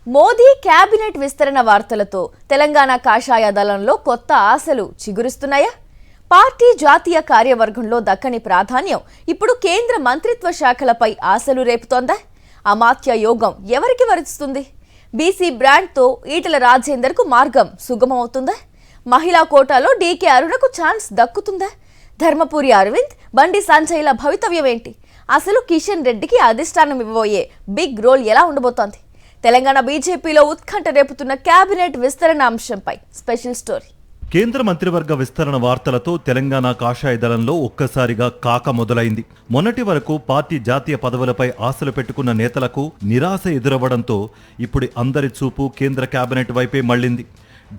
Modi cabinet విస్తరణ వార్తలతో తెలంగాణ కాషాయ దళంలో కొత్త ఆశలు చిగురిస్తున్నాయా? పార్టీ జాతీయ కార్యవర్గంలో దక్కని ప్రాధాన్యం ఇప్పుడు కేంద్ర మంత్రిత్వ శాఖలపై ఆశలు రేపుతోందా? అమాత్య యోగం ఎవరికి వరిస్తుంది? బీసీ బ్రాండ్తో ఈటెల రాజేందర్కు మార్గం సుగమవుతుందా? మహిళా కోటాలో డీకే అరుణకు ఛాన్స్ దక్కుతుందా? ధర్మపురి అరవింద్, బండి సంజయ్ల భవితవ్యం ఏంటి? అసలు కిషన్ రెడ్డికి అధిష్టానం ఇవ్వబోయే బిగ్ రోల్ ఎలా ఉండబోతోంది? తెలంగాణ బీజేపీలో ఉత్కంఠ రేపుతున్న కేబినెట్ విస్తరణ అంశంపై స్పెషల్ స్టోరీ. కేంద్ర మంత్రివర్గ విస్తరణ వార్తలతో తెలంగాణ కాషాయ దళంలో ఒక్కసారిగా కాక మొదలైంది. మొన్నటి వరకు పార్టీ జాతీయ పదవులపై ఆశలు పెట్టుకున్న నేతలకు నిరాశ ఎదురవ్వడంతో ఇప్పుడు అందరి చూపు కేంద్ర కేబినెట్ వైపే మళ్లింది.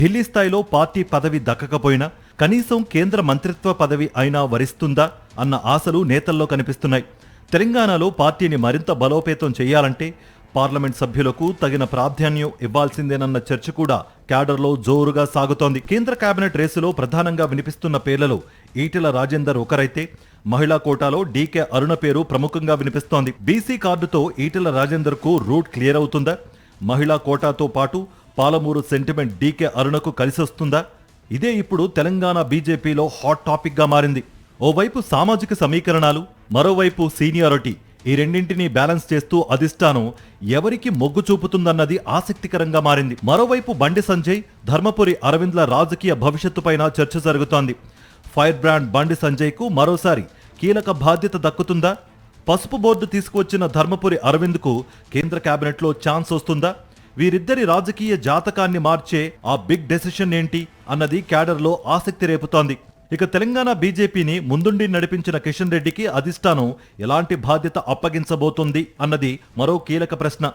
ఢిల్లీ స్థాయిలో పార్టీ పదవి దక్కకపోయినా కనీసం కేంద్ర మంత్రిత్వ పదవి అయినా వరిస్తుందా అన్న ఆశలు నేతల్లో కనిపిస్తున్నాయి. తెలంగాణలో పార్టీని మరింత బలోపేతం చేయాలంటే పార్లమెంట్ సభ్యులకు తగిన ప్రాధాన్యం ఇవ్వాల్సిందేనన్న చర్చ కూడా క్యాడర్లో జోరుగా సాగుతోంది. కేంద్ర కేబినెట్ రేసులో ప్రధానంగా వినిపిస్తున్న పేర్లలో ఈటెల రాజేందర్ ఒకరైతే మహిళా కోటాలో డీకే అరుణ పేరు ప్రముఖంగా వినిపిస్తోంది. బీసీ కార్డుతో ఈటెల రాజేందర్ కు రూట్ క్లియర్ అవుతుందా? మహిళా కోటాతో పాటు పాలమూరు సెంటిమెంట్ డీకే అరుణకు కలిసొస్తుందా? ఇదే ఇప్పుడు తెలంగాణ బీజేపీలో హాట్ టాపిక్ గా మారింది. ఓవైపు సామాజిక సమీకరణాలు, మరోవైపు సీనియారిటీ, ఈ రెండింటినీ బ్యాలెన్స్ చేస్తూ అధిష్టానం ఎవరికి మొగ్గు చూపుతుందన్నది ఆసక్తికరంగా మారింది. మరోవైపు బండి సంజయ్, ధర్మపురి అరవింద్ల రాజకీయ భవిష్యత్తుపైన చర్చ జరుగుతోంది. ఫైర్ బ్రాండ్ బండి సంజయ్కు మరోసారి కీలక బాధ్యత దక్కుతుందా? పసుపు బోర్డు తీసుకువచ్చిన ధర్మపురి అరవింద్కు కేంద్ర కేబినెట్లో ఛాన్స్ వస్తుందా? వీరిద్దరి రాజకీయ జాతకాన్ని మార్చే ఆ బిగ్ డెసిషన్ ఏంటి అన్నది క్యాడర్లో ఆసక్తి రేపుతోంది. ఇక తెలంగాణ బీజేపీని ముందుండి నడిపించిన కిషన్ రెడ్డికి అధిష్టానం ఎలాంటి బాధ్యత అప్పగించబోతోంది అన్నది మరో కీలక ప్రశ్న.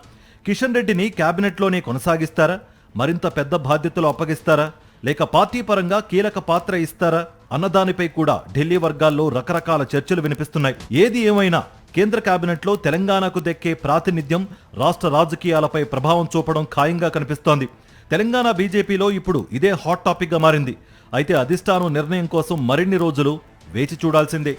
కిషన్ రెడ్డిని కేబినెట్లోనే కొనసాగిస్తారా? మరింత పెద్ద బాధ్యతలు అప్పగిస్తారా? లేక పార్టీ పరంగా కీలక పాత్ర ఇస్తారా అన్నదానిపై కూడా ఢిల్లీ వర్గాల్లో రకరకాల చర్చలు వినిపిస్తున్నాయి. ఏది ఏమైనా కేంద్ర కేబినెట్లో తెలంగాణకు దక్కే ప్రాతినిధ్యం రాష్ట్ర రాజకీయాలపై ప్రభావం చూపడం ఖాయంగా కనిపిస్తోంది. తెలంగాణ బీజేపీలో ఇప్పుడు ఇదే హాట్ టాపిక్ గా మారింది. అయితే అధిష్టానం నిర్ణయం కోసం మరిన్ని రోజులు వేచి చూడాల్సిందే.